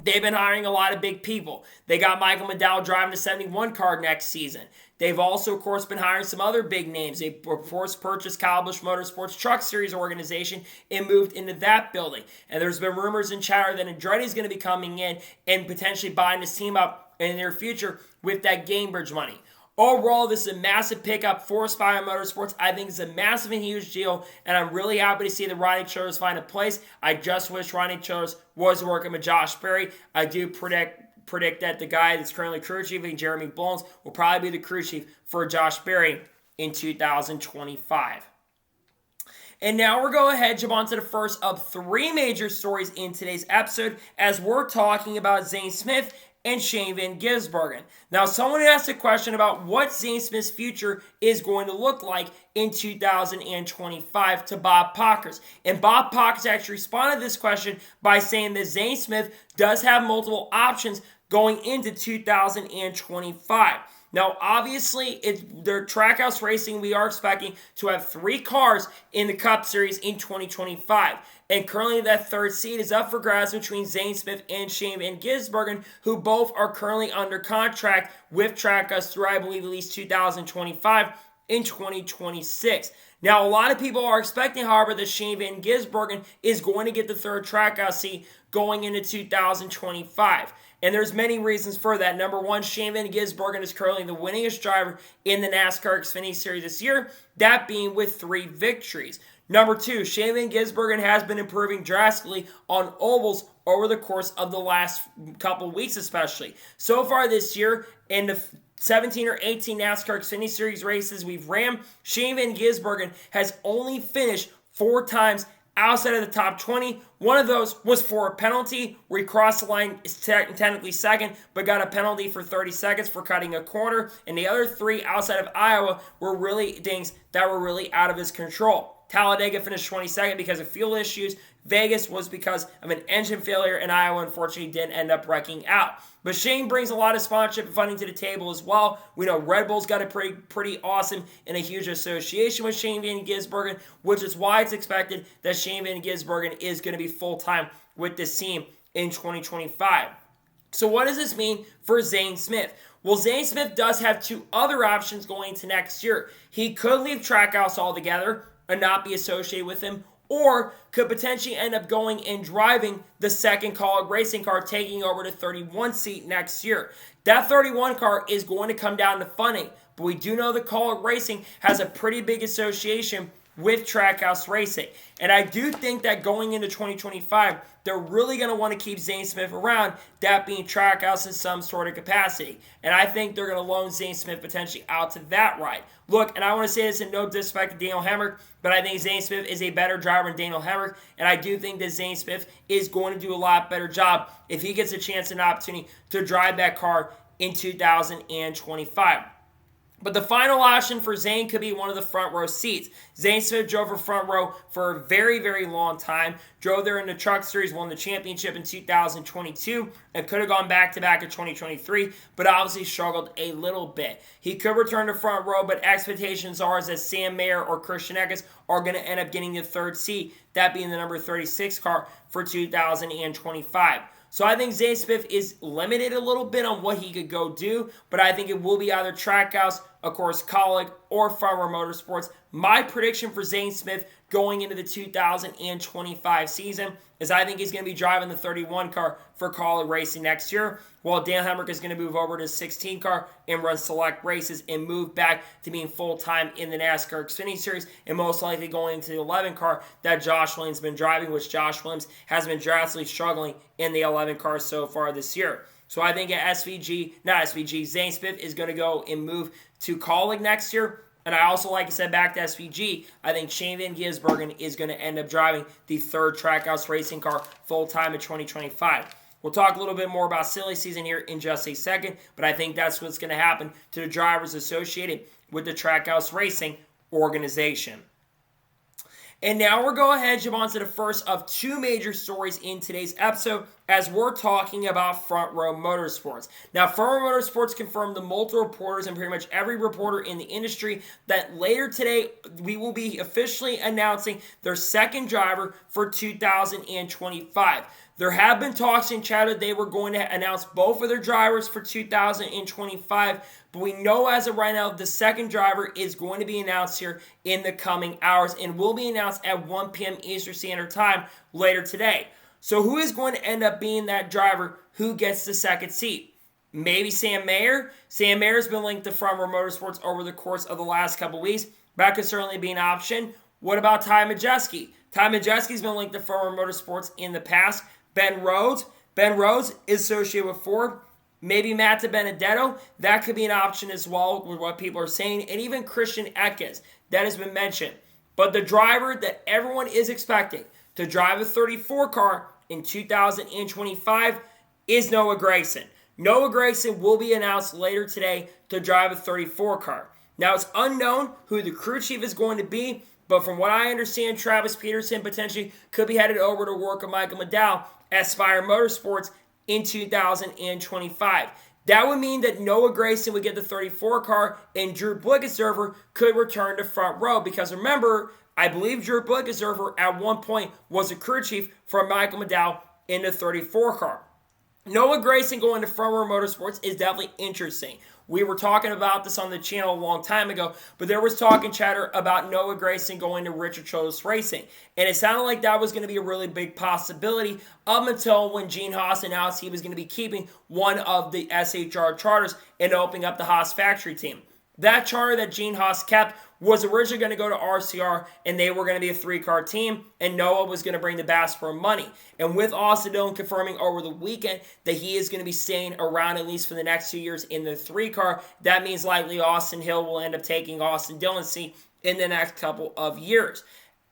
They've been hiring a lot of big people. They got Michael McDowell driving the 71 car next season. They've also, of course, been hiring some other big names. They, of course, purchased Kyle Busch Motorsports Truck Series organization and moved into that building. And there's been rumors and chatter that Andretti's going to be coming in and potentially buying this team up in the near future with that Gamebridge money. Overall, this is a massive pickup for Spire Motorsports. I think it's a massive and huge deal, and I'm really happy to see that Rodney Childers find a place. I just wish Rodney Childers was working with Josh Berry. I do predict that the guy that's currently crew chiefing, Jeremy Bones, will probably be the crew chief for Josh Berry in 2025. And now we're going ahead and jump on to the first of 3 major stories in today's episode as we're talking about Zay Smith and Shane Van Gisbergen. Now, someone asked a question about what Zay Smiths Future is going to look like in 2025 to Bob Pockers. And Bob Pockers actually responded to this question by saying that Zay Smith does have multiple options going into 2025. Now, obviously, their Trackhouse Racing, we are expecting to have 3 cars in the Cup Series in 2025. And currently that third seat is up for grabs between Zay Smith and Shane Van Gisbergen, who both are currently under contract with Trackhouse through, I believe, at least 2025 and 2026. Now, a lot of people are expecting, however, that Shane Van Gisbergen is going to get the third Trackhouse seat going into 2025. And there's many reasons for that. Number one, Shane Van Gisbergen is currently the winningest driver in the NASCAR Xfinity Series this year, that being with 3 victories. Number 2, Shane Van Gisbergen has been improving drastically on ovals over the course of the last couple weeks especially. So far this year, in the 17 or 18 NASCAR Xfinity Series races we've ran, Shane Van Gisbergen has only finished 4 times outside of the top 20. One of those was for a penalty where he crossed the line, technically second, but got a penalty for 30 seconds for cutting a corner. And the other 3 outside of Iowa were really things that were really out of his control. Talladega finished 22nd because of fuel issues. Vegas was because of an engine failure, and Iowa unfortunately didn't end up wrecking out. But Shane brings a lot of sponsorship and funding to the table as well. We know Red Bull's got a pretty awesome and a huge association with Shane Van Gisbergen, which is why it's expected that Shane Van Gisbergen is going to be full-time with this team in 2025. So what does this mean for Zay Smith? Well, Zay Smith does have 2 other options going into next year. He could leave Trackhouse altogether and not be associated with him, or could potentially end up going and driving the second Kaulig racing car, taking over the 31 seat next year. That 31 car is going to come down to funding, but we do know that Kaulig Racing has a pretty big association with Trackhouse Racing. And I do think that going into 2025, they're really going to want to keep Zay Smith around, that being Trackhouse in some sort of capacity. And I think they're going to loan Zay Smith potentially out to that ride. Look, and I want to say this in no disrespect to Daniel Hemrick, but I think Zay Smith is a better driver than Daniel Hemrick, and I do think that Zay Smith is going to do a lot better job if he gets a chance and opportunity to drive that car in 2025. But the final option for Zane could be one of the front row seats. Zay Smith drove for front row for a very, very long time. Drove there in the Truck Series, won the championship in 2022, and could have gone back-to-back in 2023, but obviously struggled a little bit. He could return to front row, but expectations are that Sam Mayer or Christian Eckes are going to end up getting the third seat, that being the number 36 car for 2025. So I think Zay Smith is limited a little bit on what he could go do, but I think it will be either Trackhouse, of course, Kaulig, or Row Motorsports. My prediction for Zay Smith going into the 2025 season is I think he's going to be driving the 31 car for Kaulig Racing next year, while Dan Hemrick is going to move over to the 16 car and run select races and move back to being full-time in the NASCAR Xfinity Series, and most likely going into the 11 car that Josh Williams has been driving, which Josh Williams has been drastically struggling in the 11 car so far this year. So I think at Zay Smith is going to go and move to Kaulig next year. And I also, like I said, back to SVG, I think Shane Van Gisbergen is going to end up driving the third Trackhouse racing car full-time in 2025. We'll talk a little bit more about silly season here in just a second, but I think that's what's going to happen to the drivers associated with the Trackhouse Racing organization. And now we're going ahead and jump on to the first of two major stories in today's episode as we're talking about Front Row Motorsports. Now, Front Row Motorsports confirmed to multiple reporters and pretty much every reporter in the industry that later today we will be officially announcing their second driver for 2025. There have been talks in chat that they were going to announce both of their drivers for 2025, but we know as of right now the second driver is going to be announced here in the coming hours and will be announced at 1 p.m. Eastern Standard Time later today. So who is going to end up being that driver who gets the second seat? Maybe Sam Mayer. Sam Mayer has been linked to Front Row Motorsports over the course of the last couple weeks. That could certainly be an option. What about Ty Majeski? Ty Majeski's been linked to Front Row Motorsports in the past. Ben Rhodes is associated with Ford. Maybe Matt DiBenedetto. That could be an option as well with what people are saying. And even Christian Eckes. That has been mentioned. But the driver that everyone is expecting to drive a 34 car in 2025 is Noah Gragson. Noah Gragson will be announced later today to drive a 34 car. Now, it's unknown who the crew chief is going to be, but from what I understand, Travis Peterson potentially could be headed over to work with Michael McDowell at Spire Motorsports in 2025. That would mean that Noah Gragson would get the 34 car and Drew Blickenserver could return to Front Row because remember, I believe Drew Blickenserver at one point was a crew chief for Michael McDowell in the 34 car. Noah Gragson going to Front Row Motorsports is definitely interesting. We were talking about this on the channel a long time ago, but there was talk and chatter about Noah Gragson going to Richard Childress Racing. And it sounded like that was going to be a really big possibility up until when Gene Haas announced he was going to be keeping one of the SHR charters and opening up the Haas factory team. That charter that Gene Haas kept was originally going to go to RCR, and they were going to be a 3-car team, and Noah was going to bring the Bass Pro money. And with Austin Dillon confirming over the weekend that he is going to be staying around at least for the next 2 years in the 3-car, that means likely Austin Hill will end up taking Austin Dillon's seat in the next couple of years.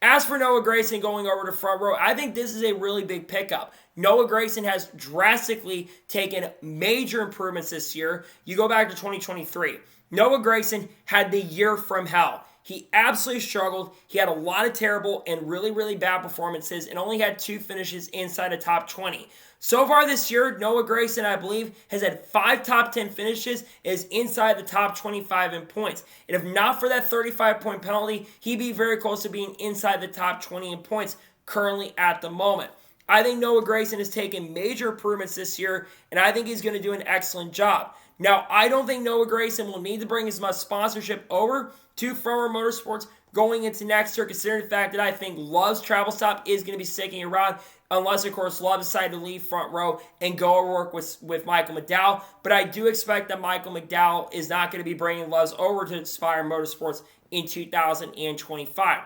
As for Noah Gragson going over to Front Row, I think this is a really big pickup. Noah Gragson has drastically taken major improvements this year. You go back to 2023. Noah Gragson had the year from hell. He absolutely struggled. He had a lot of terrible and really, really bad performances and only had 2 finishes inside the top 20. So far this year, Noah Gragson, I believe, has had 5 top 10 finishes, is inside the top 25 in points. And if not for that 35-point penalty, he'd be very close to being inside the top 20 in points currently at the moment. I think Noah Gragson has taken major improvements this year, and I think he's going to do an excellent job. Now, I don't think Noah Gragson will need to bring as much sponsorship over to Front Row Motorsports going into next year, considering the fact that I think Love's travel stop is going to be sticking around, unless, of course, Love decided to leave Front Row and go work with Michael McDowell. But I do expect that Michael McDowell is not going to be bringing Love's over to Spire Motorsports in 2025.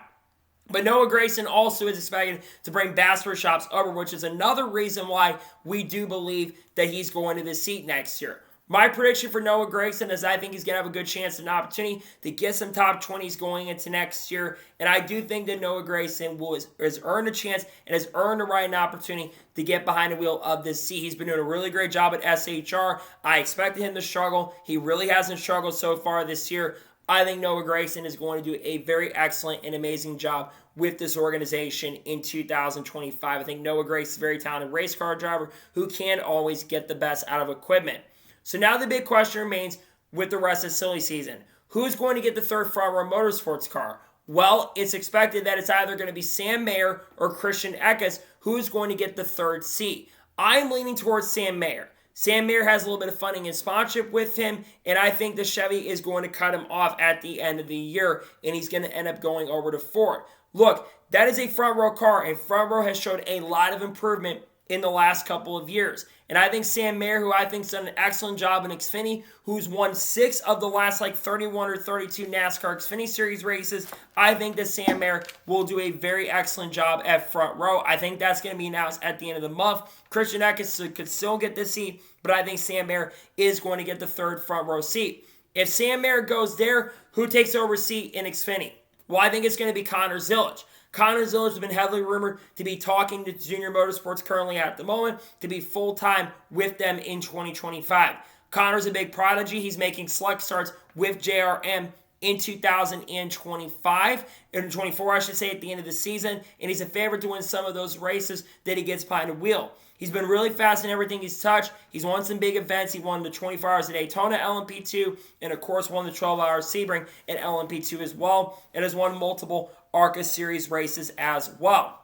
But Noah Gragson also is expected to bring Bass Pro Shops over, which is another reason why we do believe that he's going to the seat next year. My prediction for Noah Gragson is I think he's going to have a good chance and opportunity to get some top 20s going into next year. And I do think that Noah Gragson has earned a chance and has earned the right and opportunity to get behind the wheel of this seat. He's been doing a really great job at SHR. I expected him to struggle. He really hasn't struggled so far this year. I think Noah Gragson is going to do a very excellent and amazing job with this organization in 2025. I think Noah Gragson is a very talented race car driver who can always get the best out of equipment. So now the big question remains with the rest of the silly season. Who's going to get the third Front Row Motorsports car? Well, it's expected that it's either going to be Sam Mayer or Christian Eckes who's going to get the third seat. I'm leaning towards Sam Mayer. Sam Mayer has a little bit of funding and sponsorship with him, and I think the Chevy is going to cut him off at the end of the year, and he's going to end up going over to Ford. Look, that is a Front Row car, and Front Row has showed a lot of improvement in the last couple of years. And I think Sam Mayer, who I think's done an excellent job in Xfinity, who's won 6 of the last 31 or 32 NASCAR Xfinity Series races, I think that Sam Mayer will do a very excellent job at Front Row. I think that's going to be announced at the end of the month. Christian Eckes could still get this seat, but I think Sam Mayer is going to get the third Front Row seat. If Sam Mayer goes there, who takes over seat in Xfinity? Well, I think it's going to be Conor Zillage. Conor Zillage has been heavily rumored to be talking to Junior Motorsports currently at the moment to be full-time with them in 2025. Conor's a big prodigy. He's making select starts with JRM in 2025, and 24, I should say, at the end of the season, and he's a favorite to win some of those races that he gets behind the wheel. He's been really fast in everything he's touched. He's won some big events. He won the 24 Hours of Daytona LMP2, and of course won the 12 Hours Sebring at LMP2 as well, and has won multiple ARCA Series races as well.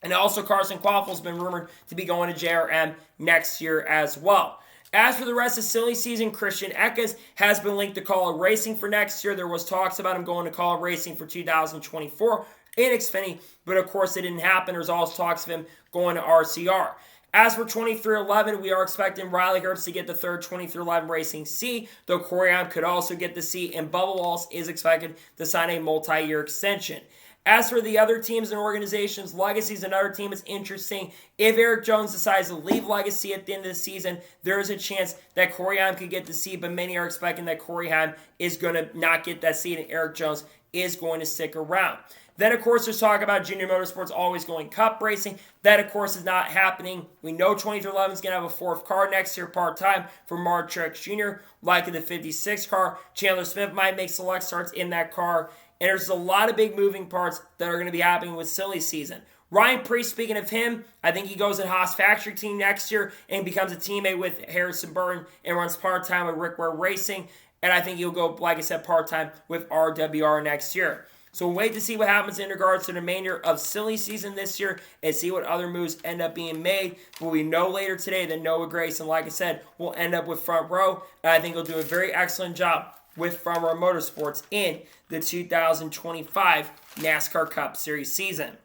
And also Carson Quaffel's been rumored to be going to JRM next year as well. As for the rest of silly season, Christian Eckes has been linked to Call Racing for next year. There was talks about him going to Call Racing for 2024 in Xfinity, but of course it didn't happen. There's also talks of him going to RCR. As for 2311, we are expecting Riley Herbst to get the third 2311 Racing C, though Corey Heim could also get the C, and Bubba Wallace is expected to sign a multi-year extension. As for the other teams and organizations, Legacy is another team that's interesting. If Eric Jones decides to leave Legacy at the end of the season, there is a chance that Corey Heim could get the seat, but many are expecting that Corey Heim is going to not get that seat and Eric Jones is going to stick around. Then, of course, there's talk about Junior Motorsports always going Cup racing. That, of course, is not happening. We know 2311 is going to have a fourth car next year part-time for Mark Truex Jr., like in the 56 car. Chandler Smith might make select starts in that car. And there's a lot of big moving parts that are going to be happening with silly season. Ryan Preece, speaking of him, I think he goes to Haas Factory Team next year and becomes a teammate with Harrison Burton and runs part-time with Rick Ware Racing. And I think he'll go, like I said, part-time with RWR next year. So we'll wait to see what happens in regards to the remainder of silly season this year and see what other moves end up being made. But we know later today that Noah Gragson, like I said, will end up with Front Row. And I think he'll do a very excellent job with Front Row Motorsports in the 2025 NASCAR Cup Series season.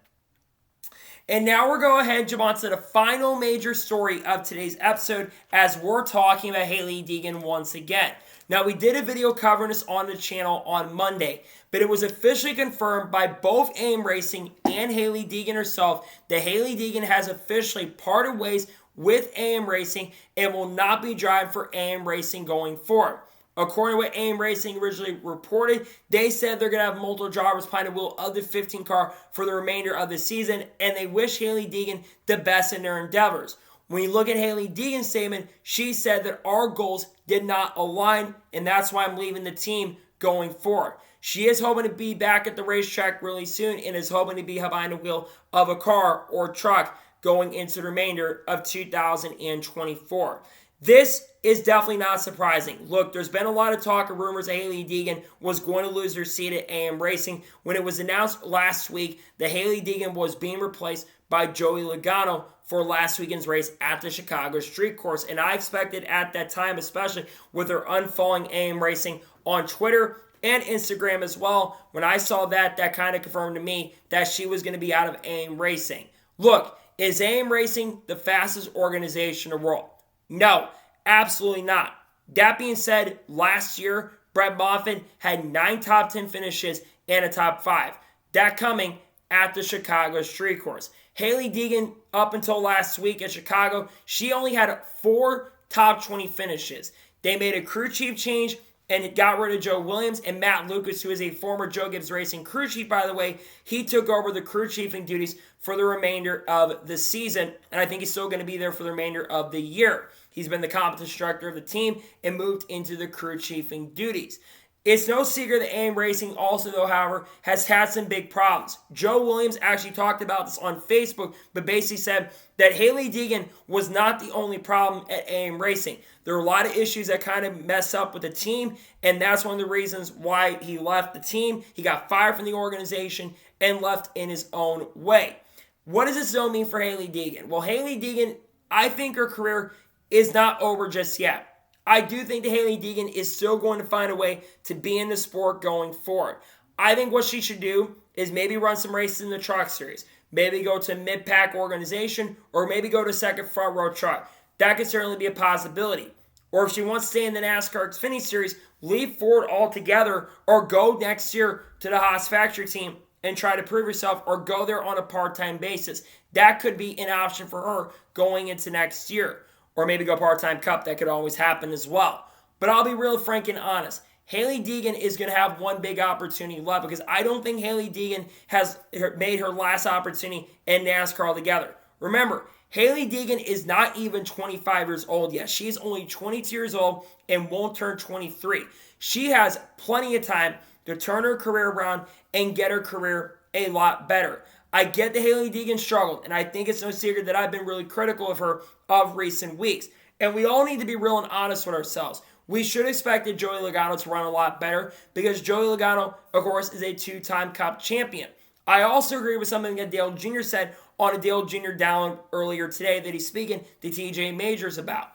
And now we're going ahead and jump on to the final major story of today's episode as we're talking about Hailie Deegan once again. Now, we did a video covering this on the channel on Monday, but it was officially confirmed by both AIM Racing and Hailie Deegan herself that Hailie Deegan has officially parted ways with AIM Racing and will not be driving for AIM Racing going forward. According to what AIM Racing originally reported, they said they're going to have multiple drivers behind the wheel of the 15 car for the remainder of the season, and they wish Hailie Deegan the best in their endeavors. When you look at Hailie Deegan's statement, she said that our goals did not align, and that's why I'm leaving the team going forward. She is hoping to be back at the racetrack really soon and is hoping to be behind the wheel of a car or truck going into the remainder of 2024. This is definitely not surprising. Look, there's been a lot of talk and rumors that Hailie Deegan was going to lose her seat at AIM Racing when it was announced last week that Hailie Deegan was being replaced by Joey Logano for last weekend's race at the Chicago Street Course. And I expected at that time, especially with her unfollowing AIM Racing on Twitter and Instagram as well, when I saw that, that kind of confirmed to me that she was going to be out of AIM Racing. Look, is AIM Racing the fastest organization in the world? No, absolutely not. That being said, last year, Brett Moffett had 9 top 10 finishes and a top 5. That coming at the Chicago Street Course. Hailie Deegan, up until last week at Chicago, she only had 4 top 20 finishes. They made a crew chief change and got rid of Joe Williams, and Matt Lucas, who is a former Joe Gibbs Racing crew chief, by the way, he took over the crew chiefing duties for the remainder of the season, and I think he's still going to be there for the remainder of the year. He's been the competence director of the team and moved into the crew chiefing duties. It's no secret that AIM Racing also, though, however, has had some big problems. Joe Williams actually talked about this on Facebook, but basically said that Hailie Deegan was not the only problem at AIM Racing. There were a lot of issues that kind of mess up with the team, and that's one of the reasons why he left the team. He got fired from the organization and left in his own way. What does this though mean for Hailie Deegan? Well, Hailie Deegan, I think her career is not over just yet. I do think that Hailie Deegan is still going to find a way to be in the sport going forward. I think what she should do is maybe run some races in the truck series. Maybe go to a mid-pack organization or maybe go to second front row truck. That could certainly be a possibility. Or if she wants to stay in the NASCAR Xfinity Series, leave Ford altogether or go next year to the Haas Factory Team and try to prove herself or go there on a part-time basis. That could be an option for her going into next year. Or maybe go part-time Cup. That could always happen as well. But I'll be real frank and honest. Hailie Deegan is going to have one big opportunity left because I don't think Hailie Deegan has made her last opportunity in NASCAR altogether. Remember, Hailie Deegan is not even 25 years old yet. She's only 22 years old and won't turn 23. She has plenty of time to turn her career around and get her career a lot better. I get that Hailie Deegan struggled, and I think it's no secret that I've been really critical of her of recent weeks. And we all need to be real and honest with ourselves. We should expect Joey Logano to run a lot better because Joey Logano, of course, is a two-time Cup champion. I also agree with something that Dale Jr. said on a Dale Jr. down earlier today that he's speaking to TJ Majors about.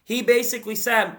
He basically said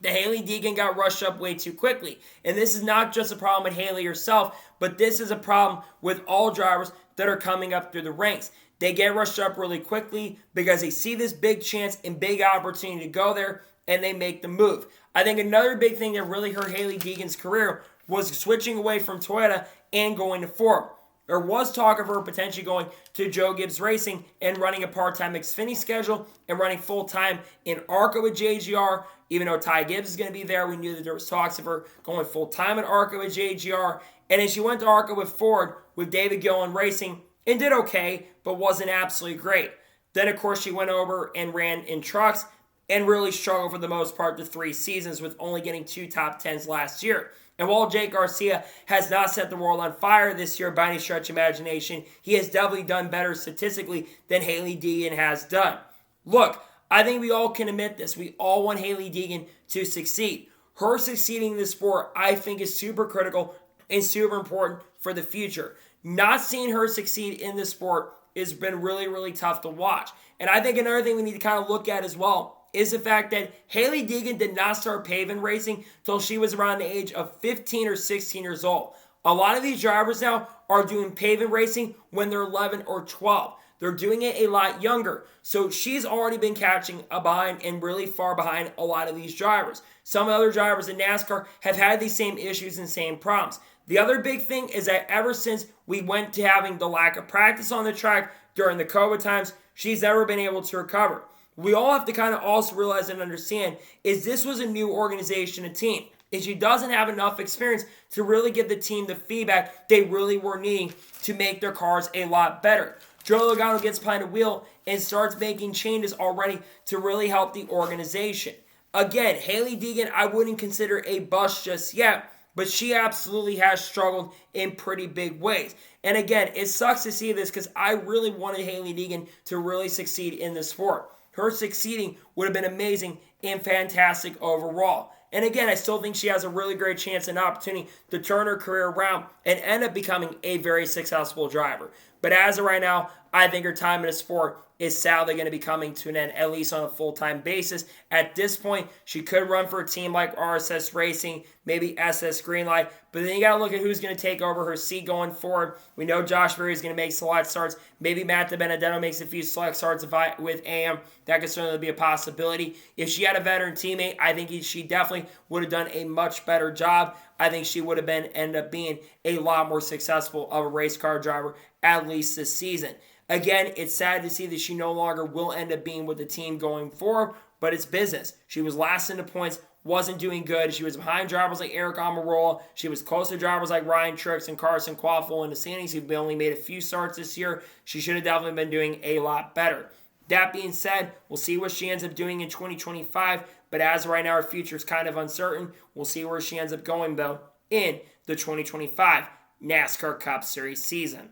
that Hailie Deegan got rushed up way too quickly. And this is not just a problem with Hailie herself, but this is a problem with all drivers that are coming up through the ranks. They get rushed up really quickly because they see this big chance and big opportunity to go there, and they make the move. I think another big thing that really hurt Hailie Deegan's career was switching away from Toyota and going to Ford. There was talk of her potentially going to Joe Gibbs Racing and running a part-time Xfinity schedule and running full-time in ARCA with JGR. Even though Ty Gibbs is going to be there, we knew that there was talks of her going full-time in ARCA with JGR. And then she went to ARCA with Ford with David Gillen Racing and did okay, but wasn't absolutely great. Then, of course, she went over and ran in trucks and really struggled for the most part the 3 seasons with only getting 2 top 10s last year. And while Jake Garcia has not set the world on fire this year by any stretch of imagination, he has definitely done better statistically than Hailie Deegan has done. Look, I think we all can admit this. We all want Hailie Deegan to succeed. Her succeeding in this sport, I think, is super critical and super important for the future. Not seeing her succeed in this sport has been really, really tough to watch. And I think another thing we need to kind of look at as well is the fact that Hailie Deegan did not start paving racing till she was around the age of 15 or 16 years old. A lot of these drivers now are doing paving racing when they're 11 or 12. They're doing it a lot younger. So she's already been catching a behind and really far behind a lot of these drivers. Some other drivers in NASCAR have had these same issues and same problems. The other big thing is that ever since we went to having the lack of practice on the track during the COVID times, she's never been able to recover. We all have to kind of also realize and understand is this was a new organization and team. And she doesn't have enough experience to really give the team the feedback they really were needing to make their cars a lot better. Joey Logano gets behind the wheel and starts making changes already to really help the organization. Again, Hailie Deegan I wouldn't consider a bust just yet, but she absolutely has struggled in pretty big ways. And again, it sucks to see this because I really wanted Hailie Deegan to really succeed in the sport. Her succeeding would have been amazing and fantastic overall. And again, I still think she has a really great chance and opportunity to turn her career around and end up becoming a very successful driver. But as of right now, I think her time in the sport is sadly going to be coming to an end, at least on a full-time basis. At this point, she could run for a team like RSS Racing, maybe SS Greenlight, but then you got to look at who's going to take over her seat going forward. We know Josh Berry is going to make select starts. Maybe Matt DiBenedetto makes a few select starts with AM. That could certainly be a possibility. If she had a veteran teammate, I think she definitely would have done a much better job. I think she would have ended up being a lot more successful of a race car driver, at least this season. Again, it's sad to see that she no longer will end up being with the team going forward, but it's business. She was last in the points, wasn't doing good. She was behind drivers like Eric Almirola. She was close to drivers like Ryan Truex and Carson Quaffle in the standings who only made a few starts this year. She should have definitely been doing a lot better. That being said, we'll see what she ends up doing in 2025, but as of right now, her future is kind of uncertain. We'll see where she ends up going, though, in the 2025 NASCAR Cup Series season.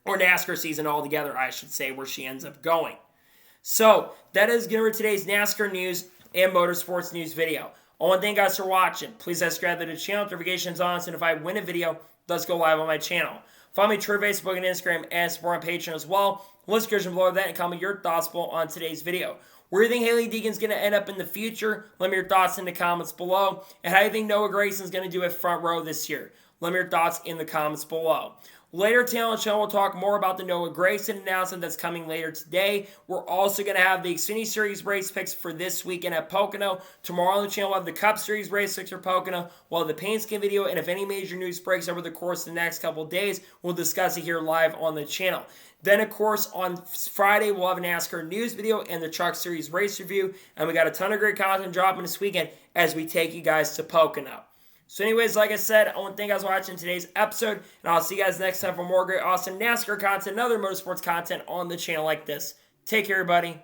Or NASCAR season altogether, I should say, where she ends up going. So, that is going to be today's NASCAR news and motorsports news video. I want to thank you guys for watching. Please subscribe to the channel, notifications on, so if I win a video, let's go live on my channel. Follow me on Twitter, Facebook, and Instagram, and support on Patreon as well. Let's go below that and comment your thoughts below on today's video. Where do you think Hailie Deegan's going to end up in the future? Let me know your thoughts in the comments below. And how do you think Noah Gragson's going to do at front row this year? Let me know your thoughts in the comments below. Later today on the channel, we'll talk more about the Noah Gragson announcement that's coming later today. We're also going to have the Xfinity Series race picks for this weekend at Pocono. Tomorrow on the channel, we'll have the Cup Series race picks for Pocono. We'll have the paint skin video, and if any major news breaks over the course of the next couple of days, we'll discuss it here live on the channel. Then, of course, on Friday, we'll have a NASCAR news video and the Truck Series race review. And we got a ton of great content dropping this weekend as we take you guys to Pocono. So anyways, like I said, I want to thank you guys for watching today's episode, and I'll see you guys next time for more great, awesome NASCAR content and other motorsports content on the channel like this. Take care, everybody.